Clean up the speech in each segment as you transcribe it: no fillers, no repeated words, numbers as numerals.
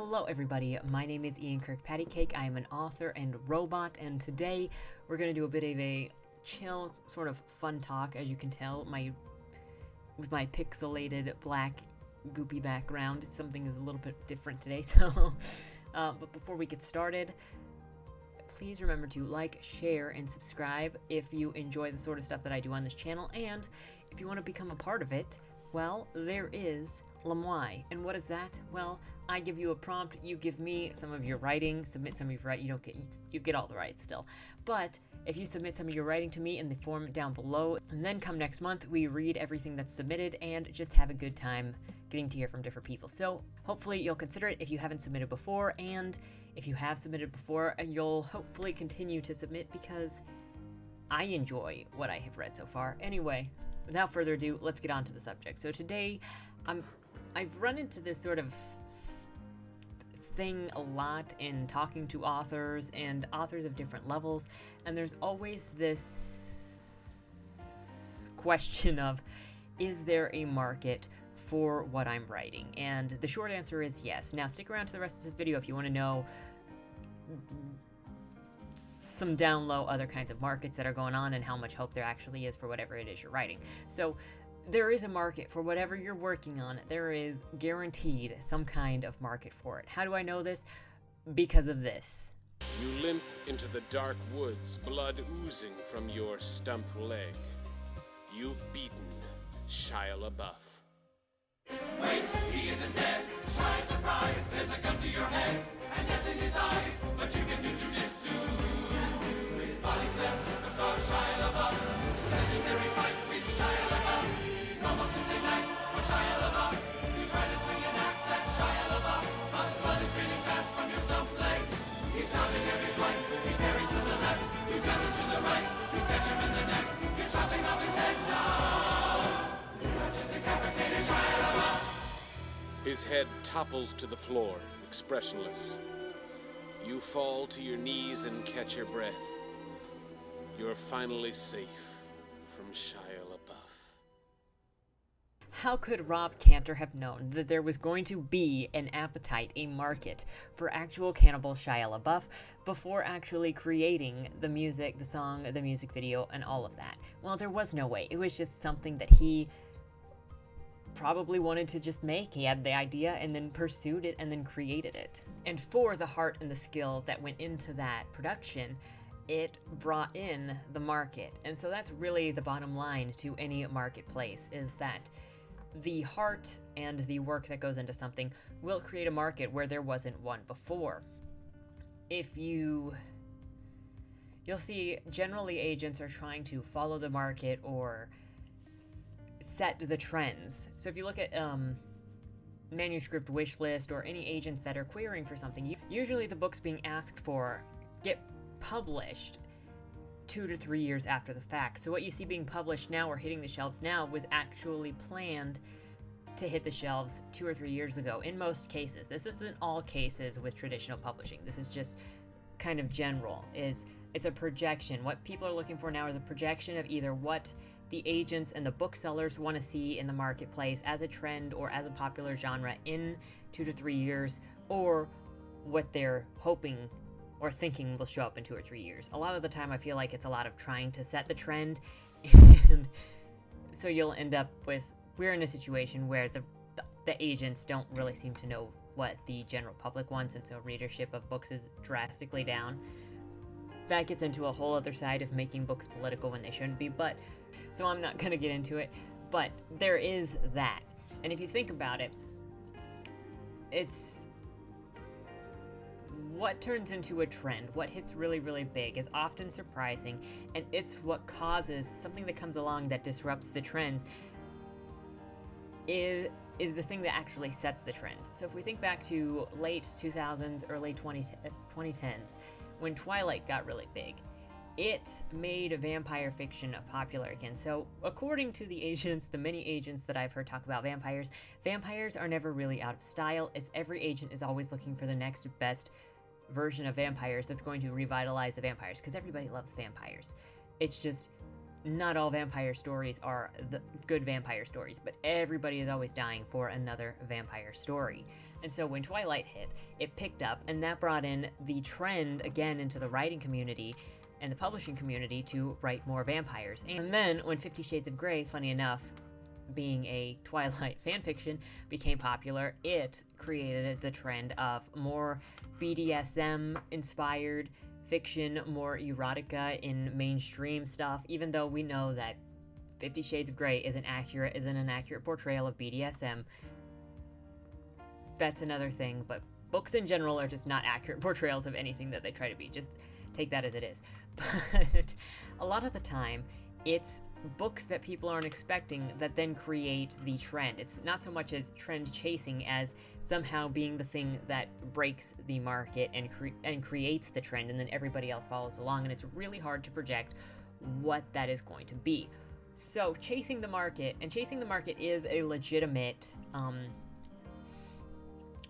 Hello everybody, my name is KirkpattieCake. I am an author and robot, and today we're going to do a bit of a chill, sort of fun talk. As you can tell, with my pixelated black goopy background, something is a little bit different today. So, but before we get started, please remember to like, share, and subscribe if you enjoy the sort of stuff that I do on this channel, and if you want to become a part of it, well, there is LBRY. And what is that? Well, I give you a prompt, you give me some of your writing, submit some of your writing. You get all the rights still. But if you submit some of your writing to me in the form down below, and then come next month, we read everything that's submitted and just have a good time getting to hear from different people. So hopefully you'll consider it if you haven't submitted before, and if you have submitted before, you'll hopefully continue to submit because I enjoy what I have read so far. Anyway, without further ado, let's get on to the subject. So today, I've run into this sort of thing a lot in talking to authors and authors of different levels, and there's always this question of, is there a market for what I'm writing? And the short answer is yes. Now stick around to the rest of this video if you want to know some down low other kinds of markets that are going on and how much hope there actually is for whatever it is you're writing. So there is a market for whatever you're working on. There is guaranteed some kind of market for it. How do I know this? Because of this. You limp into the dark woods, blood oozing from your stump leg. You've beaten Shia LaBeouf. Wait, he isn't dead. Shy surprise, there's a gun to your head and death in his eyes, but you can do jujitsu. With body slam superstar Shia LaBeouf, legendary fight with Shia LaBeouf. Normal Tuesday night for Shia LaBeouf. You try to swing an axe at Shia LaBeouf, but blood is draining fast from your stump leg. He's dodging every swipe. He parries to the left. You counter to the right. You catch him in the neck. You're chopping off his head now. You just decapitated Shia LaBeouf. His head topples to the floor, expressionless. You fall to your knees and catch your breath. You're finally safe from Shia LaBeouf. How could Rob Cantor have known that there was going to be an appetite, a market, for actual cannibal Shia LaBeouf before actually creating the music, the song, the music video, and all of that? Well, there was no way. It was just something that he probably wanted to just make. He had the idea and then pursued it and then created it. And for the heart and the skill that went into that production, it brought in the market. And so that's really the bottom line to any marketplace, is that the heart and the work that goes into something will create a market where there wasn't one before. You'll see generally agents are trying to follow the market or set the trends. So if you look at manuscript wish list or any agents that are querying for something, usually the books being asked for get published 2 to 3 years after the fact. So what you see being published now or hitting the shelves now was actually planned to hit the shelves 2 or 3 years ago in most cases. This isn't all cases with traditional publishing. This is just kind of general. It's a projection. What people are looking for now is a projection of either what the agents and the booksellers want to see in the marketplace as a trend or as a popular genre in 2 to 3 years, or what they're hoping or thinking will show up in 2 or 3 years. A lot of the time I feel like it's a lot of trying to set the trend, and so you'll end up with, we're in a situation where the agents don't really seem to know what the general public wants, and so readership of books is drastically down. That gets into a whole other side of making books political when they shouldn't be, but so I'm not going to get into it, but there is that. And if you think about it, it's what turns into a trend, what hits really, really big is often surprising, and it's what causes something that comes along that disrupts the trends is the thing that actually sets the trends. So if we think back to late 2000s, early 2010s, when Twilight got really big, it made vampire fiction popular again. So according to the agents, the many agents that I've heard talk about vampires are never really out of style. It's every agent is always looking for the next best version of vampires that's going to revitalize the vampires, because everybody loves vampires. It's just not all vampire stories are the good vampire stories, but everybody is always dying for another vampire story. And so when Twilight hit, it picked up, and that brought in the trend again into the writing community and the publishing community to write more vampires. And then when 50 Shades of Grey, funny enough, being a Twilight fanfiction, became popular, it created the trend of more BDSM-inspired fiction, more erotica in mainstream stuff, even though we know that 50 Shades of Grey isn't an accurate portrayal of BDSM. That's another thing, but books in general are just not accurate portrayals of anything that they try to be. Just take that as it is. But a lot of the time, it's books that people aren't expecting that then create the trend. It's not so much as trend chasing as somehow being the thing that breaks the market and creates the trend, and then everybody else follows along, and it's really hard to project what that is going to be. So chasing the market is a legitimate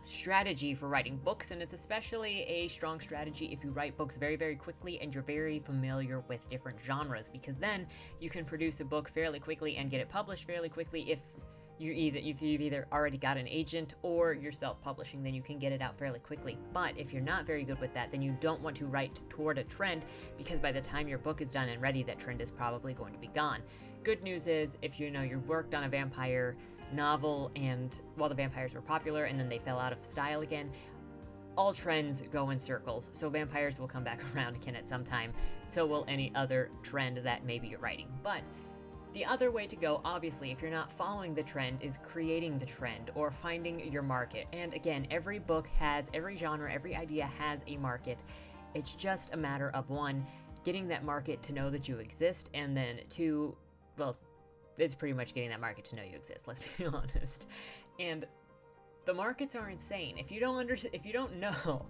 strategy for writing books, and it's especially a strong strategy if you write books very, very quickly and you're very familiar with different genres, because then you can produce a book fairly quickly and get it published fairly quickly. If you've either already got an agent or you're self-publishing, then you can get it out fairly quickly. But if you're not very good with that, then you don't want to write toward a trend, because by the time your book is done and ready, that trend is probably going to be gone. Good news is, if you worked on a vampire novel and while the vampires were popular and then they fell out of style again, all trends go in circles, so vampires will come back around again at some time. So will any other trend that maybe you're writing. But the other way to go, obviously, if you're not following the trend, is creating the trend or finding your market. And again, every genre, every idea has a market. It's just a matter of, one, getting that market to know that you exist, and then two, well, it's pretty much getting that market to know you exist, let's be honest. And the markets are insane. If you don't know,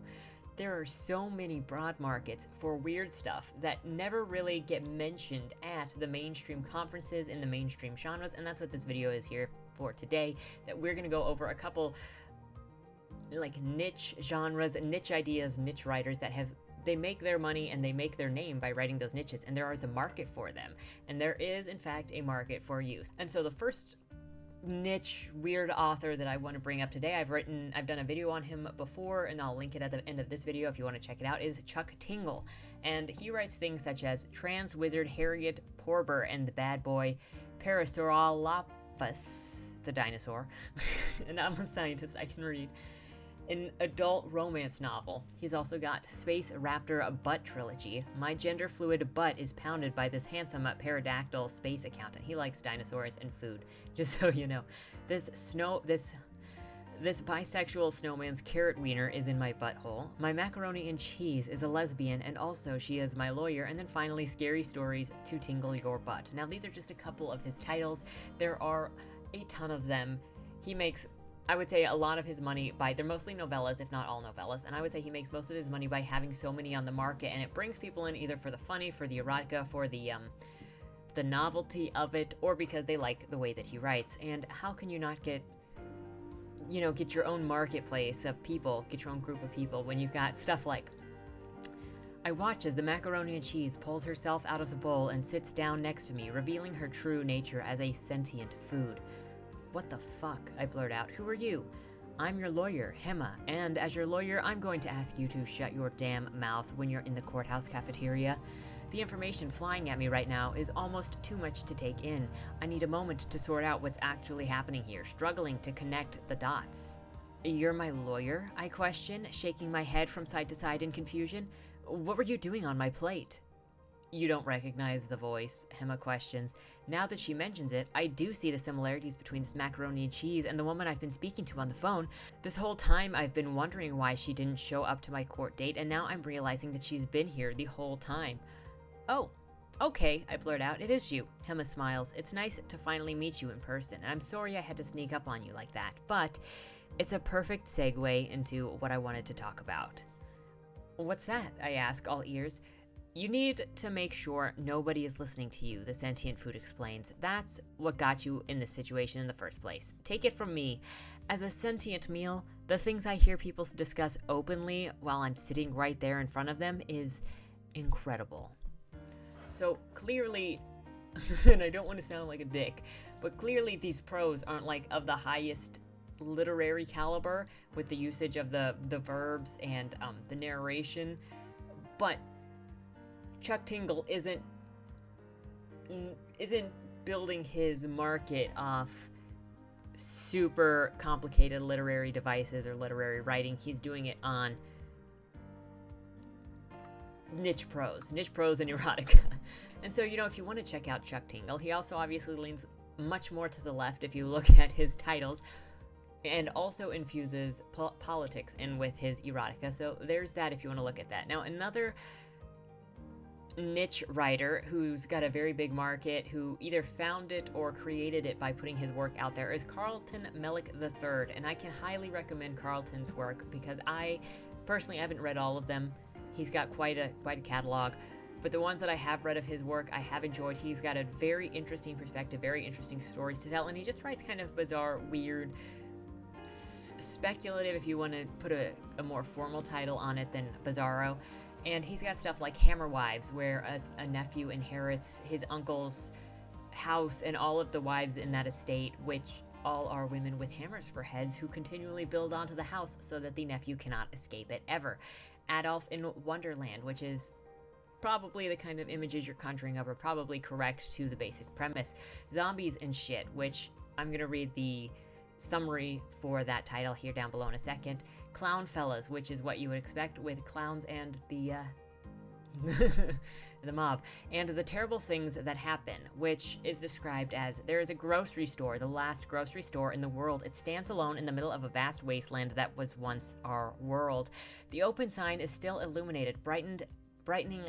there are so many broad markets for weird stuff that never really get mentioned at the mainstream conferences in the mainstream genres, and that's what this video is here for today, that we're going to go over a couple niche genres, niche ideas, niche writers that they make their money and they make their name by writing those niches, and there is a market for them, and there is in fact a market for you. And so the first niche weird author that I want to bring up today, I've done a video on him before, and I'll link it at the end of this video if you want to check it out, is Chuck Tingle. And he writes things such as Trans Wizard Harriet Porber and the Bad Boy Parasaurolophus. It's a dinosaur. And I'm a scientist, I can read. An adult romance novel. He's also got Space Raptor Butt Trilogy. My gender fluid butt is pounded by this handsome pterodactyl space accountant. He likes dinosaurs and food, just so you know. This bisexual snowman's carrot wiener is in my butthole. My macaroni and cheese is a lesbian, and also she is my lawyer. And then finally, Scary Stories to Tingle Your Butt. Now these are just a couple of his titles. There are a ton of them. He makes, I would say, a lot of his money they're mostly novellas, if not all novellas, and I would say he makes most of his money by having so many on the market, and it brings people in either for the funny, for the erotica, for the novelty of it, or because they like the way that he writes. And how can you not get your own marketplace of people, get your own group of people, when you've got stuff like, I watch as the macaroni and cheese pulls herself out of the bowl and sits down next to me, revealing her true nature as a sentient food. What the fuck? I blurt out. Who are you? I'm your lawyer, Hema, and as your lawyer, I'm going to ask you to shut your damn mouth when you're in the courthouse cafeteria. The information flying at me right now is almost too much to take in. I need a moment to sort out what's actually happening here, struggling to connect the dots. You're my lawyer? I question, shaking my head from side to side in confusion. What were you doing on my plate? You don't recognize the voice, Hema questions. Now that she mentions it, I do see the similarities between this macaroni and cheese and the woman I've been speaking to on the phone. This whole time I've been wondering why she didn't show up to my court date, and now I'm realizing that she's been here the whole time. Oh, okay, I blurt out. It is you. Hema smiles. It's nice to finally meet you in person, and I'm sorry I had to sneak up on you like that, but it's a perfect segue into what I wanted to talk about. What's that? I ask, all ears. You need to make sure nobody is listening to you, the sentient food explains. That's what got you in this situation in the first place. Take it from me. As a sentient meal, the things I hear people discuss openly while I'm sitting right there in front of them is incredible. So clearly, and I don't want to sound like a dick, but clearly these pros aren't of the highest literary caliber with the usage of the verbs and the narration, but Chuck Tingle isn't building his market off super complicated literary devices or literary writing. He's doing it on niche prose and erotica. And so, you know, if you want to check out Chuck Tingle, he also obviously leans much more to the left if you look at his titles, and also infuses politics in with his erotica. So there's that if you want to look at that. Now, another niche writer who's got a very big market, who either found it or created it by putting his work out there, is Carlton Mellick III. And I can highly recommend Carlton's work because I personally haven't read all of them. He's got quite a catalog, but the ones that I have read of his work, I have enjoyed. He's got a very interesting perspective, very interesting stories to tell, and he just writes kind of bizarre, weird, speculative, if you want to put a more formal title on it than bizarro. And he's got stuff like Hammer Wives, where a nephew inherits his uncle's house and all of the wives in that estate, which all are women with hammers for heads who continually build onto the house so that the nephew cannot escape it ever. Adolf in Wonderland, which is probably the kind of images you're conjuring up are probably correct to the basic premise. Zombies and Shit, which I'm going to read the summary for that title here down below in a second. Clown Fellas, which is what you would expect with clowns and the the mob, and the terrible things that happen, which is described as: there is a grocery store, the last grocery store in the world. It stands alone in the middle of a vast wasteland that was once our world. The open sign is still illuminated, brightening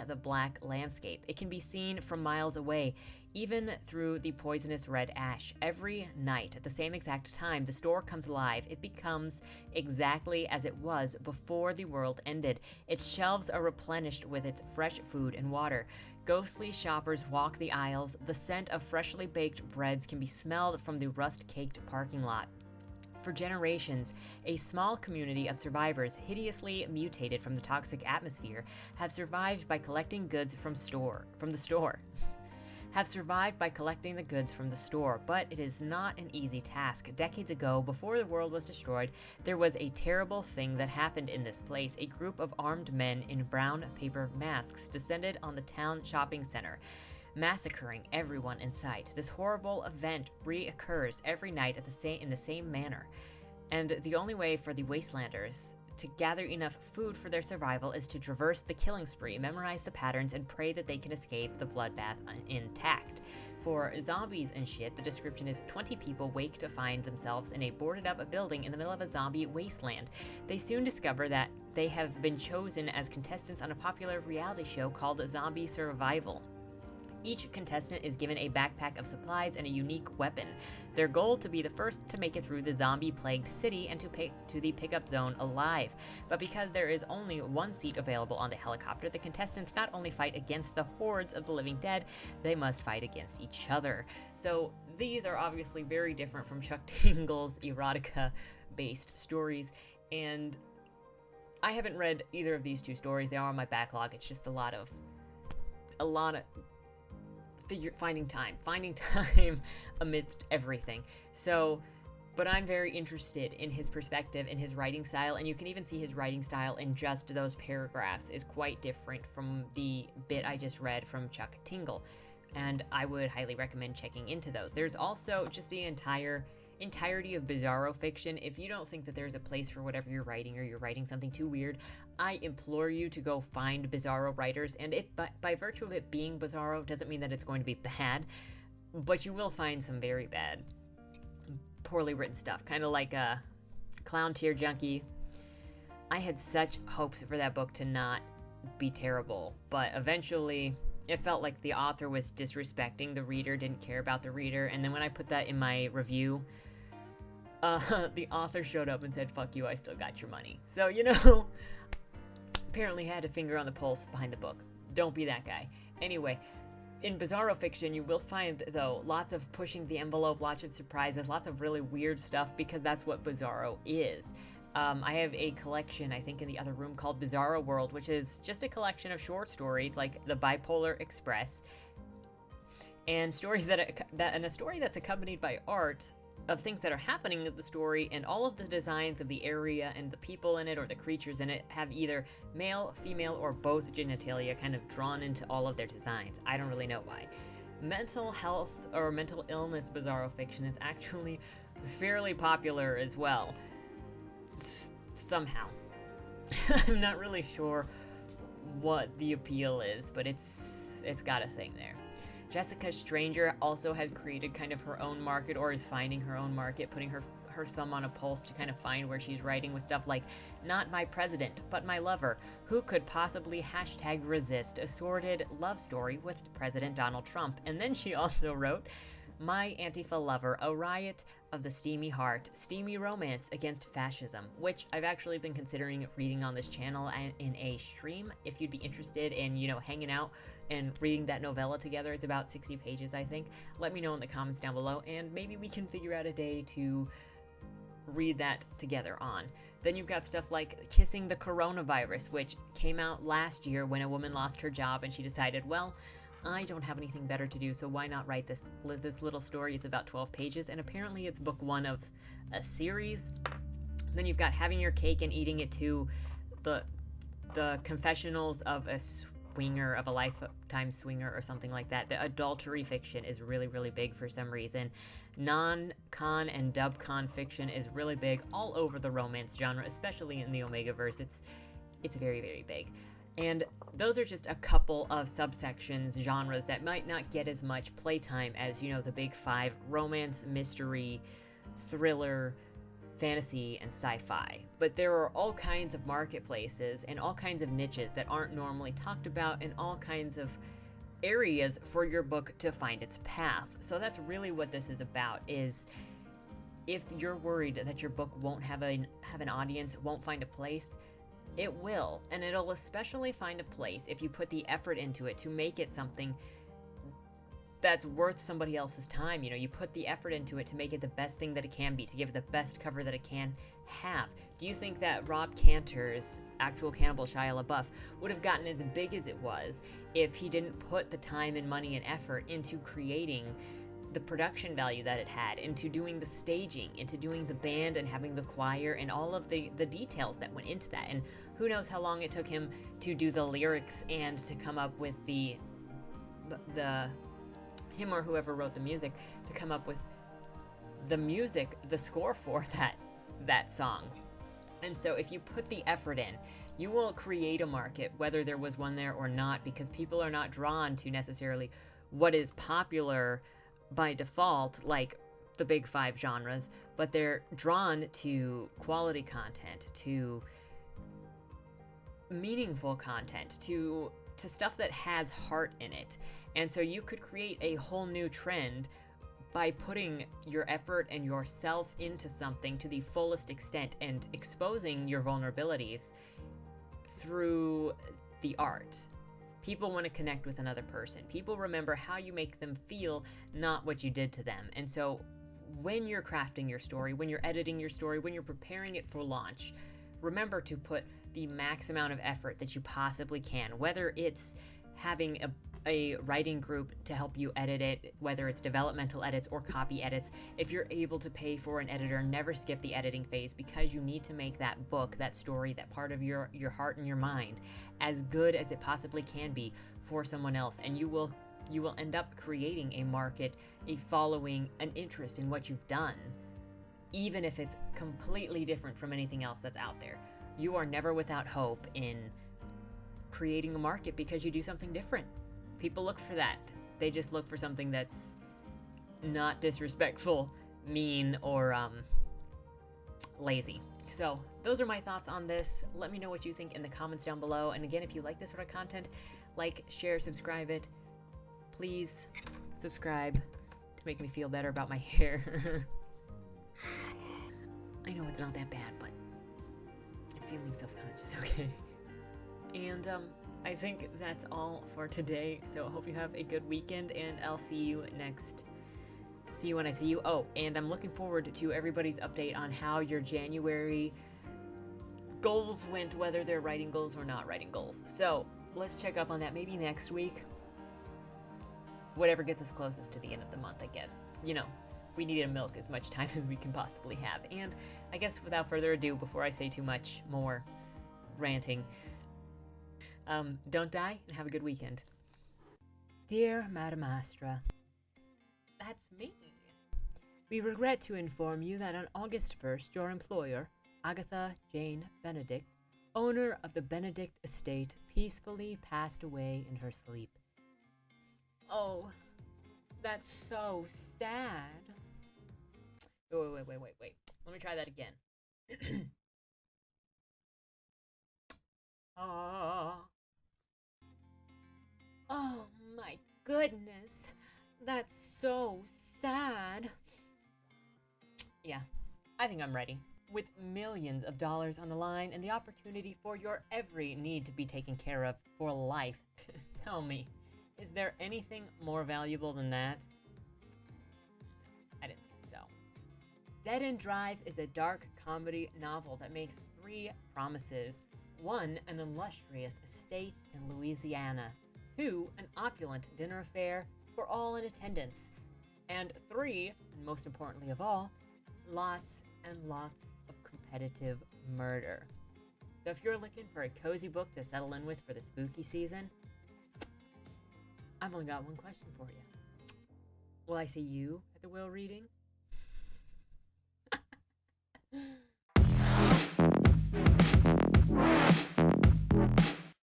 the black landscape. It can be seen from miles away, even through the poisonous red ash. Every night, at the same exact time, the store comes alive. It becomes exactly as it was before the world ended. Its shelves are replenished with its fresh food and water. Ghostly shoppers walk the aisles. The scent of freshly baked breads can be smelled from the rust-caked parking lot. For generations, a small community of survivors, hideously mutated from the toxic atmosphere, have survived by collecting goods from the store. But it is not an easy task. Decades ago, before the world was destroyed, there was a terrible thing that happened in this place. A group of armed men in brown paper masks descended on the town shopping center, massacring everyone in sight. This horrible event reoccurs every night in the same manner, and the only way for the wastelanders to gather enough food for their survival is to traverse the killing spree, memorize the patterns, and pray that they can escape the bloodbath intact. For Zombies and Shit, the description is 20 people wake to find themselves in a boarded-up building in the middle of a zombie wasteland. They soon discover that they have been chosen as contestants on a popular reality show called Zombie Survival. Each contestant is given a backpack of supplies and a unique weapon. Their goal to be the first to make it through the zombie-plagued city and to the pickup zone alive. But because there is only one seat available on the helicopter, the contestants not only fight against the hordes of the living dead, they must fight against each other. So these are obviously very different from Chuck Tingle's erotica-based stories, and I haven't read either of these two stories. They are on my backlog. It's just a lot of finding time amidst everything. So, but I'm very interested in his perspective, in his writing style, and you can even see his writing style in just those paragraphs is quite different from the bit I just read from Chuck Tingle, and I would highly recommend checking into those. There's also just the entirety of bizarro fiction. If you don't think that there's a place for whatever you're writing, or you're writing something too weird, I implore you to go find bizarro writers. And it, by virtue of it being bizarro, doesn't mean that it's going to be bad, but you will find some very bad, poorly written stuff, kind of like a Clown Tier Junkie. I had such hopes for that book to not be terrible, but eventually it felt like the author was disrespecting the reader, didn't care about the reader. And then when I put that in my review, the author showed up and said, "Fuck you, I still got your money." So, you know, apparently had a finger on the pulse behind the book. Don't be that guy. Anyway, in bizarro fiction, you will find, though, lots of pushing the envelope, lots of surprises, lots of really weird stuff, because that's what bizarro is. I have a collection, I think, in the other room called Bizarro World, which is just a collection of short stories like The Bipolar Express, and stories and a story that's accompanied by art of things that are happening in the story, and all of the designs of the area and the people in it or the creatures in it have either male, female, or both genitalia kind of drawn into all of their designs. I don't really know why. Mental health or mental illness bizarro fiction is actually fairly popular as well. Somehow. I'm not really sure what the appeal is, but it's got a thing there. Jessica Stranger also has created kind of her own market, or is finding her own market, putting her thumb on a pulse to kind of find where she's writing with stuff like Not My President, But My Lover. Who could possibly #resist a sordid love story with President Donald Trump? And then she also wrote My Antifa Lover, a riot of the steamy heart, steamy romance against fascism, which I've actually been considering reading on this channel and in a stream. If you'd be interested in, hanging out and reading that novella together, it's about 60 pages, I think. Let me know in the comments down below, and maybe we can figure out a day to read that together on. Then you've got stuff like Kissing the Coronavirus, which came out last year when a woman lost her job and she decided, well, I don't have anything better to do, so why not write this little story? It's about 12 pages, and apparently it's book 1 of a series. Then you've got Having Your Cake and Eating It Too, the confessionals of a swinger, of a lifetime swinger or something like that. The adultery fiction is really, really big for some reason. Non-con and dub-con fiction is really big all over the romance genre, especially in the Omegaverse. It's very, very big. And those are just a couple of subsections, genres that might not get as much playtime as, the big 5: romance, mystery, thriller, fantasy, and sci-fi. But there are all kinds of marketplaces and all kinds of niches that aren't normally talked about, and all kinds of areas for your book to find its path. So that's really what this is about, is if you're worried that your book won't have an audience, won't find a place, it will, and it'll especially find a place if you put the effort into it to make it something that's worth somebody else's time. You put the effort into it to make it the best thing that it can be, to give it the best cover that it can have. Do you think that Rob Cantor's Actual Cannibal Shia LaBeouf would have gotten as big as it was if he didn't put the time and money and effort into creating the production value that it had, into doing the staging, into doing the band and having the choir and all of the details that went into that? And who knows how long it took him to do the lyrics and to come up with him or whoever wrote the music, to come up with the music, the score for that song. And so if you put the effort in, you will create a market, whether there was one there or not, because people are not drawn to necessarily what is popular by default, like the big 5 genres, but they're drawn to quality content, to meaningful content, to stuff that has heart in it. And so you could create a whole new trend by putting your effort and yourself into something to the fullest extent and exposing your vulnerabilities through the art. People want to connect with another person. People remember how you make them feel, not what you did to them. And so when you're crafting your story, when you're editing your story, when you're preparing it for launch, remember to put the max amount of effort that you possibly can, whether it's having a writing group to help you edit it, whether it's developmental edits or copy edits. If you're able to pay for an editor, never skip the editing phase, because you need to make that book, that story, that part of your heart and your mind as good as it possibly can be for someone else. And you will end up creating a market, a following, an interest in what you've done, even if it's completely different from anything else that's out there. You are never without hope in creating a market because you do something different. People look for that. They just look for something that's not disrespectful, mean, or lazy. So those are my thoughts on this. Let me know what you think in the comments down below. And again, if you like this sort of content, like, share, subscribe it. Please subscribe to make me feel better about my hair. I know it's not that bad, but I'm feeling self-conscious, okay? And I think that's all for today. So I hope you have a good weekend, and I'll see you when I see you. Oh, and I'm looking forward to everybody's update on how your January goals went, whether they're writing goals or not writing goals. So let's check up on that maybe next week. Whatever gets us closest to the end of the month, I guess. we need to milk as much time as we can possibly have. And I guess without further ado, before I say too much more ranting, don't die and have a good weekend. Dear Madam Astra, that's me. We regret to inform you that on August 1st, your employer, Agatha Jane Benedict, owner of the Benedict estate, peacefully passed away in her sleep. Oh, that's so sad. Wait. Let me try that again. Oh my goodness. That's so sad. Yeah, I think I'm ready. With millions of dollars on the line and the opportunity for your every need to be taken care of for life, tell me, is there anything more valuable than that? I didn't think so. Dead End Drive is a dark comedy novel that makes 3 promises. 1, an illustrious estate in Louisiana. 2, an opulent dinner affair for all in attendance. And 3, and most importantly of all, lots and lots of competitive murder. So if you're looking for a cozy book to settle in with for the spooky season, I've only got one question for you. Will I see you at the whale reading?